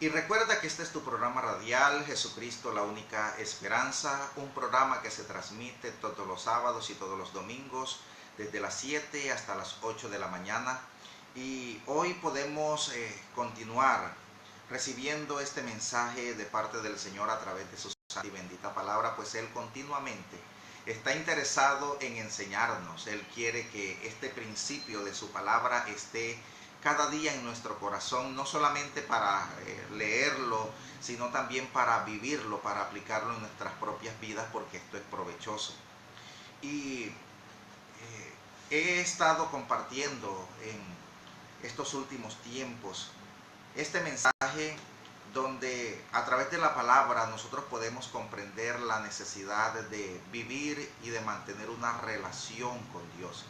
Y recuerda que este es tu programa radial, Jesucristo, la única esperanza, un programa que se transmite todos los sábados y todos los domingos, desde las 7 hasta las 8 de la mañana. Y hoy podemos continuar recibiendo este mensaje de parte del Señor a través de su santa y bendita palabra, pues Él continuamente está interesado en enseñarnos. Él quiere que este principio de su palabra esté cada día en nuestro corazón, no solamente para leerlo, sino también para vivirlo, para aplicarlo en nuestras propias vidas, porque esto es provechoso. Y he estado compartiendo en estos últimos tiempos este mensaje donde a través de la palabra nosotros podemos comprender la necesidad de vivir y de mantener una relación con Dios.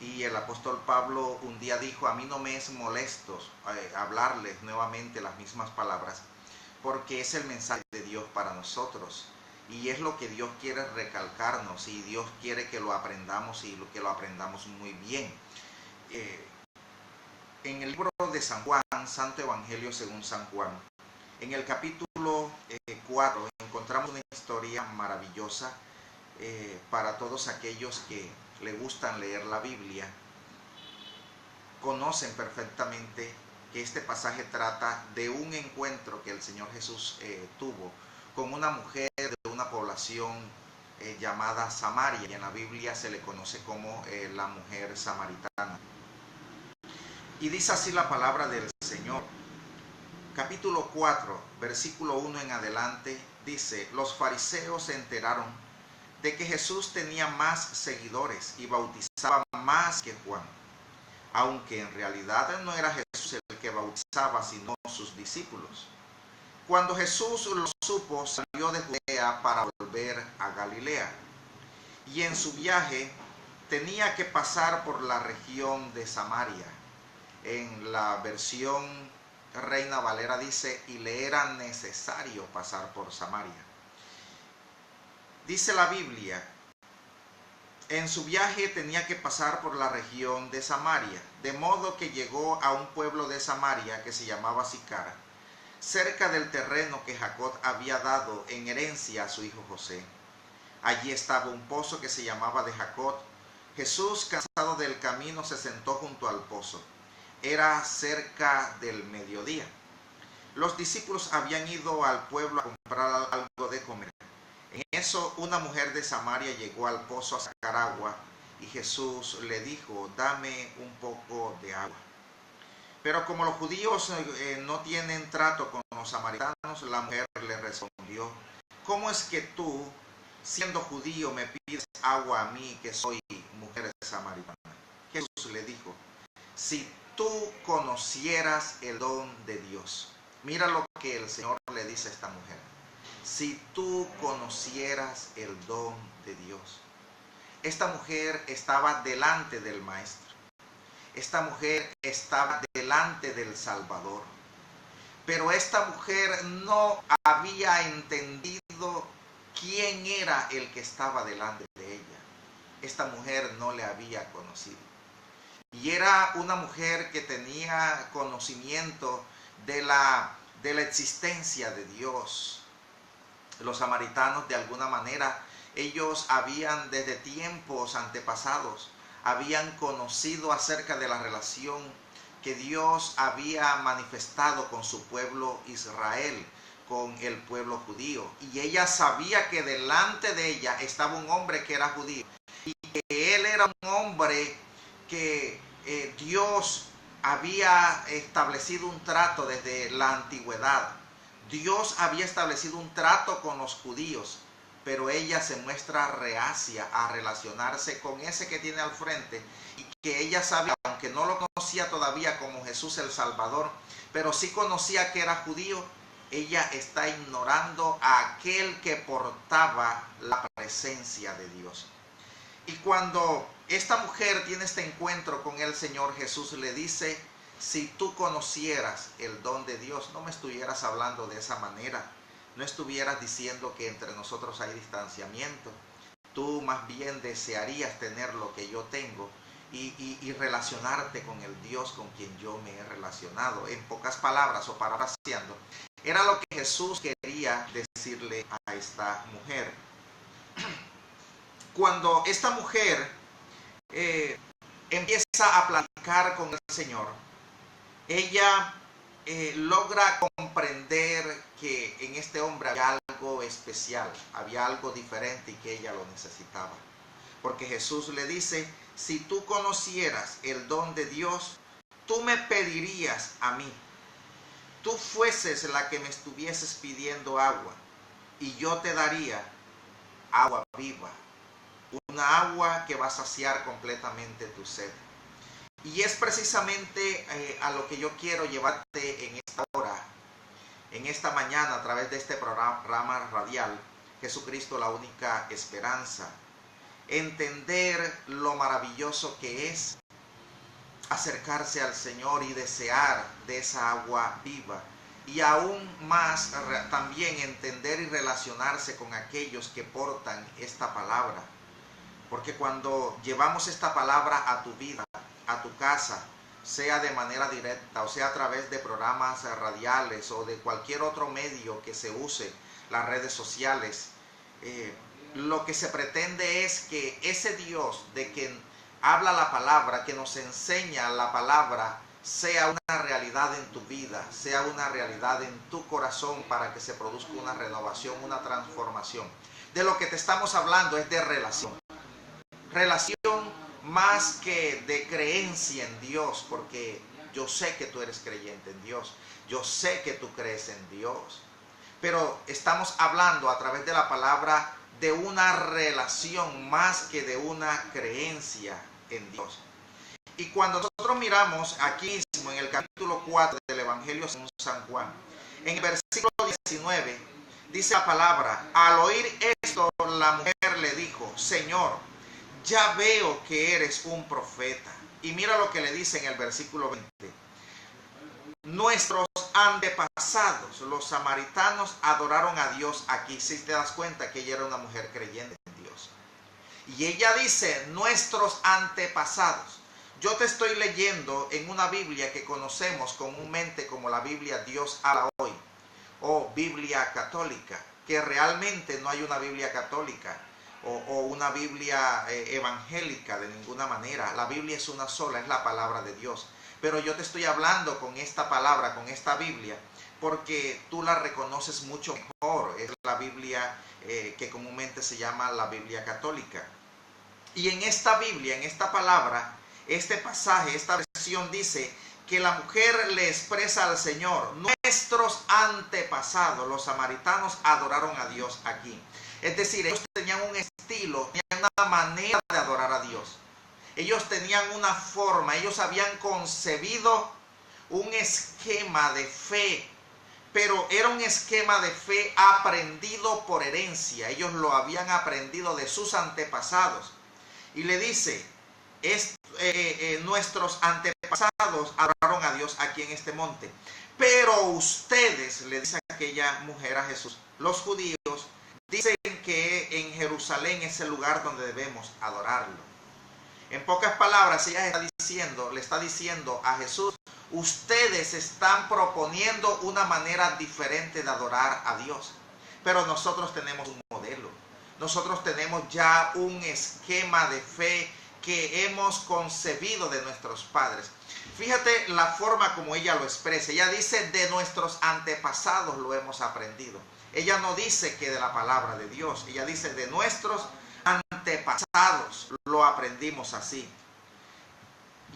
Y el apóstol Pablo un día dijo: a mí no me es molesto hablarles nuevamente las mismas palabras, porque es el mensaje de Dios para nosotros. Y es lo que Dios quiere recalcarnos, y Dios quiere que lo aprendamos, y que lo aprendamos muy bien. En el libro de San Juan, Santo Evangelio según San Juan, en el capítulo 4, encontramos una historia maravillosa para todos aquellos que le gustan leer la Biblia. Conocen perfectamente que este pasaje trata de un encuentro que el Señor Jesús tuvo con una mujer de una población llamada Samaria, y en la Biblia se le conoce como la mujer samaritana. Y dice así la palabra del Señor. Capítulo 4, versículo 1 en adelante, dice: los fariseos se enteraron de que Jesús tenía más seguidores y bautizaba más que Juan, aunque en realidad no era Jesús el que bautizaba, sino sus discípulos. Cuando Jesús lo supo, salió de Judea para volver a Galilea, y en su viaje tenía que pasar por la región de Samaria. En la versión Reina Valera dice: y le era necesario pasar por Samaria. Dice la Biblia: en su viaje tenía que pasar por la región de Samaria, de modo que llegó a un pueblo de Samaria que se llamaba Sicar, cerca del terreno que Jacob había dado en herencia a su hijo José. Allí estaba un pozo que se llamaba de Jacob. Jesús, cansado del camino, se sentó junto al pozo. Era cerca del mediodía. Los discípulos habían ido al pueblo a comprar algo de comer. En eso, una mujer de Samaria llegó al pozo a sacar agua, y Jesús le dijo: dame un poco de agua. Pero como los judíos no tienen trato con los samaritanos, la mujer le respondió: ¿cómo es que tú, siendo judío, me pides agua a mí, que soy mujer samaritana? Jesús le dijo: si tú conocieras el don de Dios. Mira lo que el Señor le dice a esta mujer: si tú conocieras el don de Dios. Esta mujer estaba delante del Maestro. Esta mujer estaba delante del Salvador. Pero esta mujer no había entendido quién era el que estaba delante de ella. Esta mujer no le había conocido. Y era una mujer que tenía conocimiento de la existencia de Dios. Los samaritanos, de alguna manera, ellos habían desde tiempos antepasados, habían conocido acerca de la relación que Dios había manifestado con su pueblo Israel, con el pueblo judío. Y ella sabía que delante de ella estaba un hombre que era judío, y que él era un hombre que Dios había establecido un trato desde la antigüedad. Dios había establecido un trato con los judíos, pero ella se muestra reacia a relacionarse con ese que tiene al frente, y que ella sabía, aunque no lo conocía todavía como Jesús el Salvador, pero sí conocía que era judío. Ella está ignorando a aquel que portaba la presencia de Dios. Y cuando esta mujer tiene este encuentro con el Señor, Jesús le dice: si tú conocieras el don de Dios, no me estuvieras hablando de esa manera, no estuvieras diciendo que entre nosotros hay distanciamiento. Tú más bien desearías tener lo que yo tengo y relacionarte con el Dios con quien yo me he relacionado. En pocas palabras, o parafraseando, Era lo que Jesús quería decirle a esta mujer. Cuando esta mujer empieza a platicar con el Señor, ella logra comprender que en este hombre había algo especial, había algo diferente y que ella lo necesitaba. Porque Jesús le dice, si tú conocieras el don de Dios, tú me pedirías a mí, tú fueses la que me estuvieses pidiendo agua, y yo te daría agua viva, una agua que va a saciar completamente tu sed. Y es precisamente a lo que yo quiero llevarte en esta hora, en esta mañana, a través de este programa radial, Jesucristo, la única esperanza. Entender lo maravilloso que es acercarse al Señor y desear de esa agua viva. Y aún más también entender y relacionarse con aquellos que portan esta palabra. Porque cuando llevamos esta palabra a tu vida, a tu casa, sea de manera directa o sea a través de programas radiales o de cualquier otro medio que se use, las redes sociales, lo que se pretende es que ese Dios de quien habla la palabra, que nos enseña la palabra, sea una realidad en tu vida, sea una realidad en tu corazón para que se produzca una renovación, una transformación. De lo que te estamos hablando es de relación. Relación más que de creencia en Dios, porque yo sé que tú eres creyente en Dios, yo sé que tú crees en Dios, pero estamos hablando a través de la palabra de una relación más que de una creencia en Dios. Y cuando nosotros miramos aquí mismo en el capítulo 4 del Evangelio según San Juan, en el versículo 19, dice la palabra, al oír esto la mujer le dijo, Señor, ya veo que eres un profeta. Y mira lo que le dice en el versículo 20. Nuestros antepasados, los samaritanos, adoraron a Dios aquí. Si te das cuenta que ella era una mujer creyente en Dios. Y ella dice, nuestros antepasados. Yo te estoy leyendo en una Biblia que conocemos comúnmente como la Biblia Dios habla hoy, o Biblia católica, que realmente no hay una Biblia católica o una Biblia evangélica de ninguna manera. La Biblia es una sola, es la palabra de Dios. Pero yo te estoy hablando con esta palabra, con esta Biblia, porque tú la reconoces mucho mejor. Es la Biblia que comúnmente se llama la Biblia católica. Y en esta Biblia, en esta palabra, este pasaje, esta versión dice que la mujer le expresa al Señor, nuestros antepasados, los samaritanos, adoraron a Dios aquí. Es decir, ellos tenían un estilo, tenían una manera de adorar a Dios. Ellos tenían una forma, ellos habían concebido un esquema de fe, pero era un esquema de fe aprendido por herencia. Ellos lo habían aprendido de sus antepasados. Y le dice, nuestros antepasados adoraron a Dios aquí en este monte. Pero ustedes, le dice aquella mujer a Jesús, los judíos, dicen que en Jerusalén es el lugar donde debemos adorarlo. En pocas palabras, ella le está diciendo a Jesús, ustedes están proponiendo una manera diferente de adorar a Dios. Pero nosotros tenemos un modelo. Nosotros tenemos ya un esquema de fe que hemos concebido de nuestros padres. Fíjate la forma como ella lo expresa. Ella dice, de nuestros antepasados lo hemos aprendido. Ella no dice que de la palabra de Dios. Ella dice, de nuestros antepasados lo aprendimos así.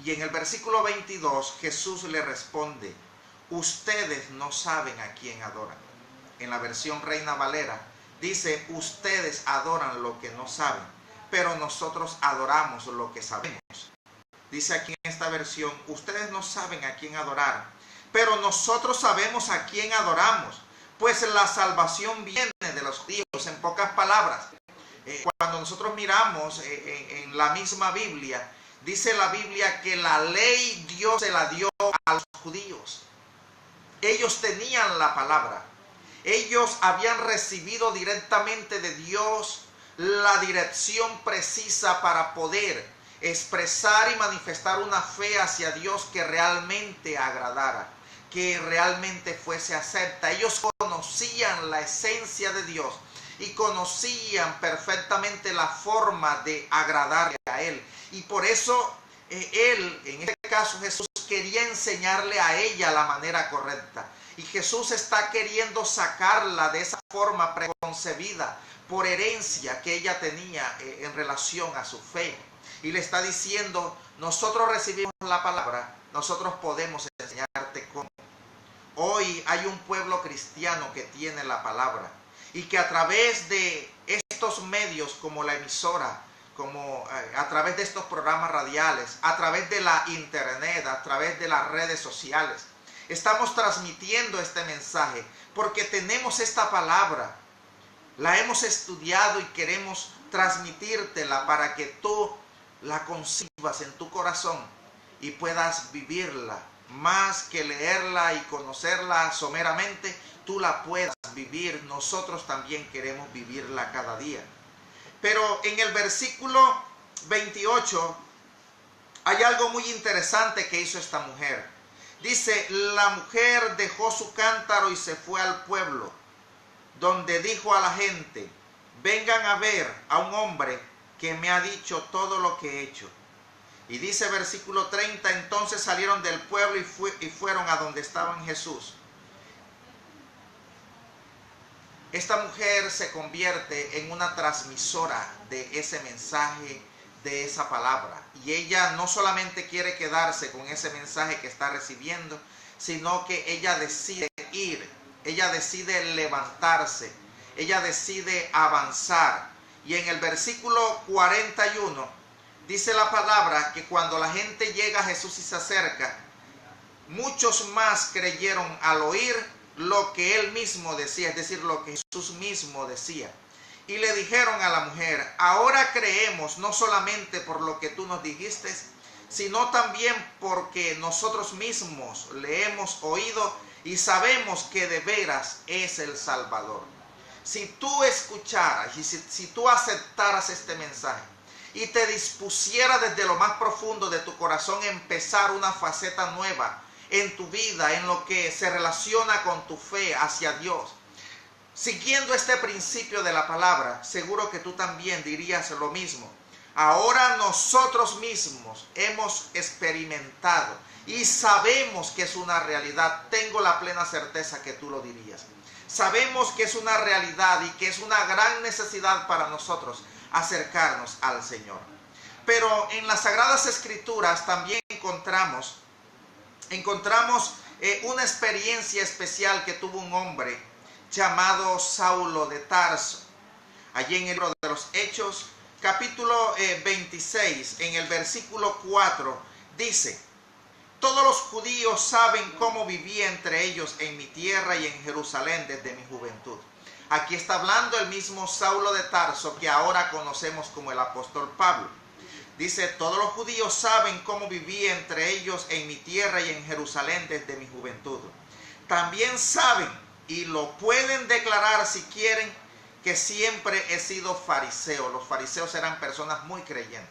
Y en el versículo 22 Jesús le responde, ustedes no saben a quién adoran. En la versión Reina Valera dice, ustedes adoran lo que no saben, pero nosotros adoramos lo que sabemos. Dice aquí en esta versión, ustedes no saben a quién adorar, pero nosotros sabemos a quién adoramos, pues la salvación viene de los judíos. En pocas palabras, cuando nosotros miramos en la misma Biblia, dice la Biblia que la ley Dios se la dio a los judíos. Ellos tenían la palabra. Ellos habían recibido directamente de Dios la dirección precisa para poder expresar y manifestar una fe hacia Dios que realmente agradara, que realmente fuese acepta. Ellos conocían la esencia de Dios y conocían perfectamente la forma de agradarle a Él. Y por eso Él, en este caso Jesús, quería enseñarle a ella la manera correcta. Y Jesús está queriendo sacarla de esa forma preconcebida por herencia que ella tenía en relación a su fe. Y le está diciendo, nosotros recibimos la palabra, nosotros podemos enseñarte cómo. Hoy hay un pueblo cristiano que tiene la palabra y que a través de estos medios como la emisora, como a través de estos programas radiales, a través de la internet, a través de las redes sociales, estamos transmitiendo este mensaje porque tenemos esta palabra, la hemos estudiado y queremos transmitírtela para que tú la concibas en tu corazón y puedas vivirla. Más que leerla y conocerla someramente, tú la puedas vivir. Nosotros también queremos vivirla cada día. Pero en el versículo 28 hay algo muy interesante que hizo esta mujer. Dice, la mujer dejó su cántaro y se fue al pueblo, donde dijo a la gente, vengan a ver a un hombre que me ha dicho todo lo que he hecho. Y dice versículo 30, entonces salieron del pueblo y fueron a donde estaba Jesús. Esta mujer se convierte en una transmisora de ese mensaje, de esa palabra. Y ella no solamente quiere quedarse con ese mensaje que está recibiendo, sino que ella decide ir, ella decide levantarse, ella decide avanzar. Y en el versículo 41 dice la palabra que cuando la gente llega a Jesús y se acerca, muchos más creyeron al oír lo que él mismo decía, es decir, lo que Jesús mismo decía. Y le dijeron a la mujer, ahora creemos no solamente por lo que tú nos dijiste, sino también porque nosotros mismos le hemos oído y sabemos que de veras es el Salvador. Si tú escucharas y si tú aceptaras este mensaje, y te dispusiera desde lo más profundo de tu corazón empezar una faceta nueva en tu vida, en lo que se relaciona con tu fe hacia Dios, siguiendo este principio de la palabra, seguro que tú también dirías lo mismo. Ahora nosotros mismos hemos experimentado y sabemos que es una realidad. Tengo la plena certeza que tú lo dirías. Sabemos que es una realidad y que es una gran necesidad para nosotros acercarnos al Señor. Pero en las Sagradas Escrituras también encontramos una experiencia especial que tuvo un hombre llamado Saulo de Tarso. Allí en el libro de los Hechos, capítulo 26, en el versículo 4, dice, todos los judíos saben cómo viví entre ellos en mi tierra y en Jerusalén desde mi juventud. Aquí está hablando el mismo Saulo de Tarso que ahora conocemos como el apóstol Pablo. Dice, todos los judíos saben cómo viví entre ellos en mi tierra y en Jerusalén desde mi juventud. También saben y lo pueden declarar si quieren que siempre he sido fariseo. Los fariseos eran personas muy creyentes.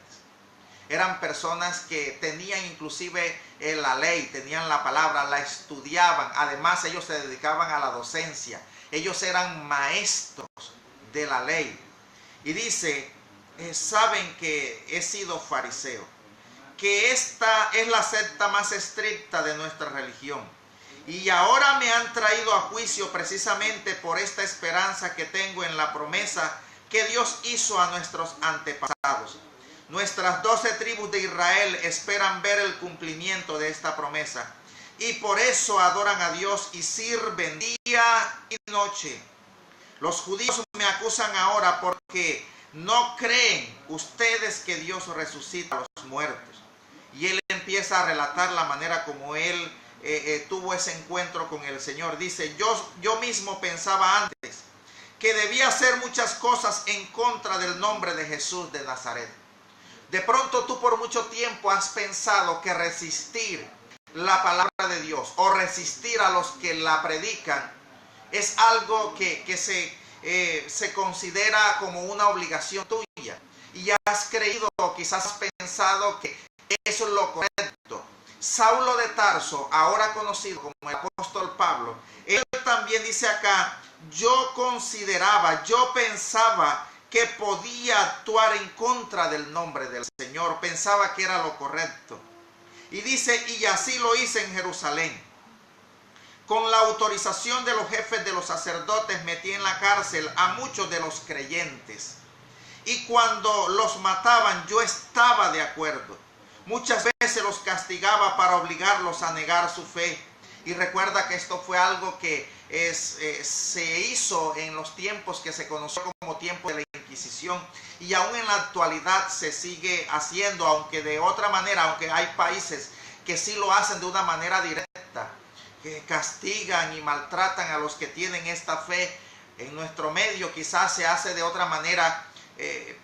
Eran personas que tenían inclusive la ley, tenían la palabra, la estudiaban. Además ellos se dedicaban a la docencia. Ellos eran maestros de la ley. Y dice, saben que he sido fariseo, que esta es la secta más estricta de nuestra religión. Y ahora me han traído a juicio precisamente por esta esperanza que tengo en la promesa que Dios hizo a nuestros antepasados. Nuestras 12 tribus de Israel esperan ver el cumplimiento de esta promesa. Y por eso adoran a Dios y sirven día y noche. Los judíos me acusan ahora porque no creen ustedes que Dios resucita a los muertos. Y él empieza a relatar la manera como él tuvo ese encuentro con el Señor. Dice, yo mismo pensaba antes que debía hacer muchas cosas en contra del nombre de Jesús de Nazaret. De pronto tú por mucho tiempo has pensado que resistir la palabra de Dios o resistir a los que la predican es algo que se considera como una obligación tuya. Y has creído, quizás has pensado que eso es lo correcto. Saulo de Tarso, ahora conocido como el apóstol Pablo, él también dice acá, yo consideraba, yo pensaba que podía actuar en contra del nombre del Señor, pensaba que era lo correcto. Y dice, y así lo hice en Jerusalén. Con la autorización de los jefes de los sacerdotes metí en la cárcel a muchos de los creyentes. Y cuando los mataban yo estaba de acuerdo. Muchas veces los castigaba para obligarlos a negar su fe. Y recuerda que esto fue algo que se hizo en los tiempos que se conoció como tiempo de la Inquisición. Y aún en la actualidad se sigue haciendo, aunque de otra manera, aunque hay países que sí lo hacen de una manera directa, que castigan y maltratan a los que tienen esta fe. En nuestro medio quizás se hace de otra manera,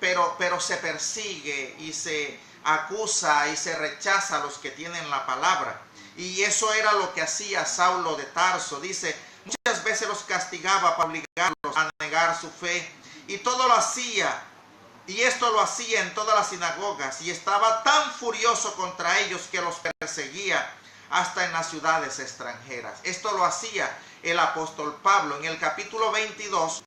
pero se persigue y se acusa y se rechaza a los que tienen la palabra. Y eso era lo que hacía Saulo de Tarso. Dice, muchas veces los castigaba para obligarlos a negar su fe. Y todo lo hacía, y esto lo hacía en todas las sinagogas. Y estaba tan furioso contra ellos que los perseguía hasta en las ciudades extranjeras. Esto lo hacía el apóstol Pablo. En el capítulo 22,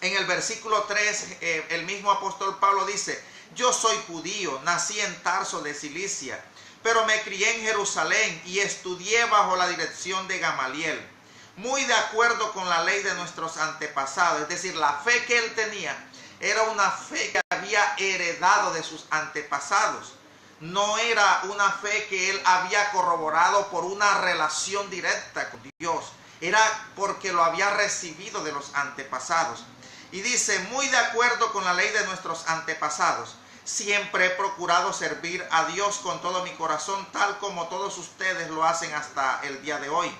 en el versículo 3, el mismo apóstol Pablo dice, yo soy judío, nací en Tarso de Cilicia, pero me crié en Jerusalén y estudié bajo la dirección de Gamaliel, muy de acuerdo con la ley de nuestros antepasados. Es decir, la fe que él tenía era una fe que había heredado de sus antepasados. No era una fe que él había corroborado por una relación directa con Dios. Era porque lo había recibido de los antepasados. Y dice, muy de acuerdo con la ley de nuestros antepasados, siempre he procurado servir a Dios con todo mi corazón, tal como todos ustedes lo hacen hasta el día de hoy.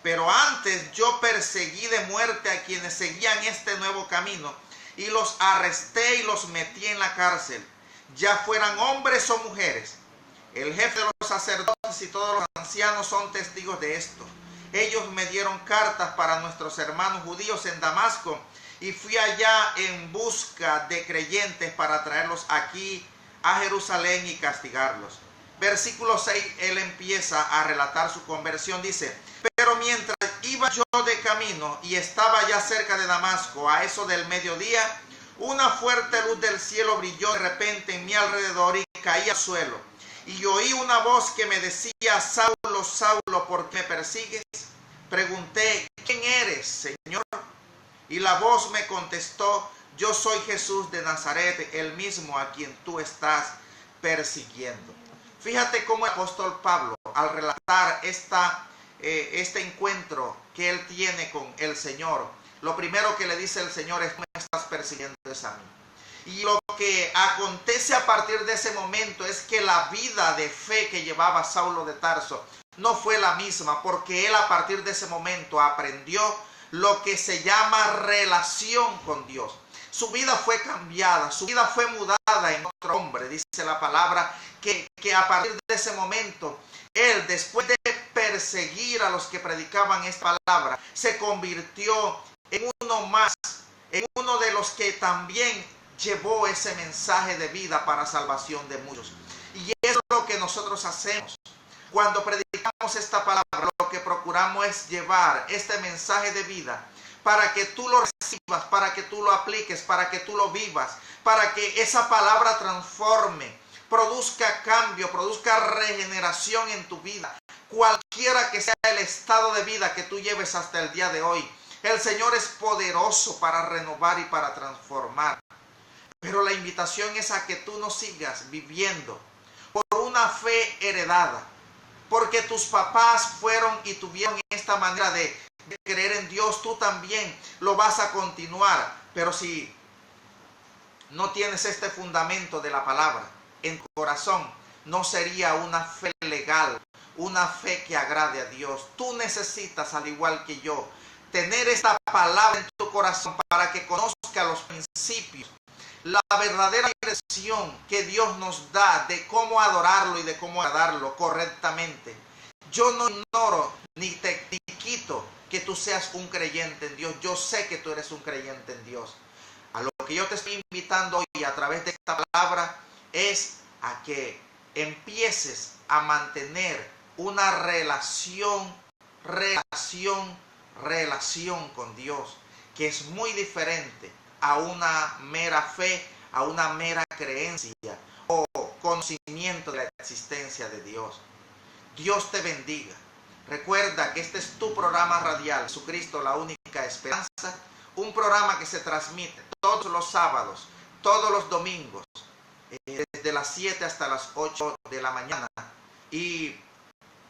Pero antes yo perseguí de muerte a quienes seguían este nuevo camino y los arresté y los metí en la cárcel, ya fueran hombres o mujeres. El jefe de los sacerdotes y todos los ancianos son testigos de esto. Ellos me dieron cartas para nuestros hermanos judíos en Damasco y fui allá en busca de creyentes para traerlos aquí a Jerusalén y castigarlos. Versículo 6, él empieza a relatar su conversión. Dice, pero mientras iba yo de camino y estaba ya cerca de Damasco, a eso del mediodía, una fuerte luz del cielo brilló de repente en mi alrededor y caí al suelo. Y oí una voz que me decía, Saulo, Saulo, ¿por qué me persigues? Pregunté, ¿quién eres, Señor? Y la voz me contestó, yo soy Jesús de Nazaret, el mismo a quien tú estás persiguiendo. Fíjate cómo el apóstol Pablo, al relatar este encuentro que él tiene con el Señor, lo primero que le dice el Señor es, no me estás persiguiendo, es a mí. Y lo que acontece a partir de ese momento es que la vida de fe que llevaba Saulo de Tarso no fue la misma, porque él a partir de ese momento aprendió lo que se llama relación con Dios. Su vida fue cambiada, su vida fue mudada en otro hombre. Dice la palabra que a partir de ese momento, él, después de perseguir a los que predicaban esta palabra, se convirtió en uno más, en uno de los que también llevó ese mensaje de vida para salvación de muchos. Y es lo que nosotros hacemos. Cuando predicamos esta palabra, lo que procuramos es llevar este mensaje de vida para que tú lo recibas, para que tú lo apliques, para que tú lo vivas, para que esa palabra transforme, produzca cambio, produzca regeneración en tu vida. Cualquiera que sea el estado de vida que tú lleves hasta el día de hoy, el Señor es poderoso para renovar y para transformar. Pero la invitación es a que tú no sigas viviendo por una fe heredada, porque tus papás fueron y tuvieron esta manera de creer en Dios, tú también lo vas a continuar. Pero si no tienes este fundamento de la palabra en tu corazón, no sería una fe legal, una fe que agrade a Dios. Tú necesitas, al igual que yo, tener esta palabra en tu corazón para que conozca los principios, la verdadera dirección que Dios nos da de cómo adorarlo y de cómo agradarlo correctamente. Yo no ignoro ni te quito que tú seas un creyente en Dios. Yo sé que tú eres un creyente en Dios. A lo que yo te estoy invitando hoy a través de esta palabra es a que empieces a mantener una relación con Dios, que es muy diferente a una mera fe, a una mera creencia o conocimiento de la existencia de Dios. Dios te bendiga. Recuerda que este es tu programa radial, Jesucristo, la única esperanza, un programa que se transmite todos los sábados, todos los domingos, desde las 7 hasta las 8 de la mañana. Y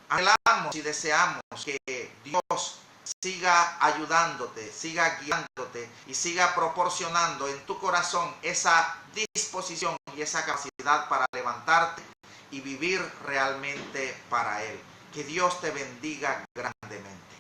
anhelamos y deseamos que Dios siga ayudándote, siga guiándote y siga proporcionando en tu corazón esa disposición y esa capacidad para levantarte y vivir realmente para Él. Que Dios te bendiga grandemente.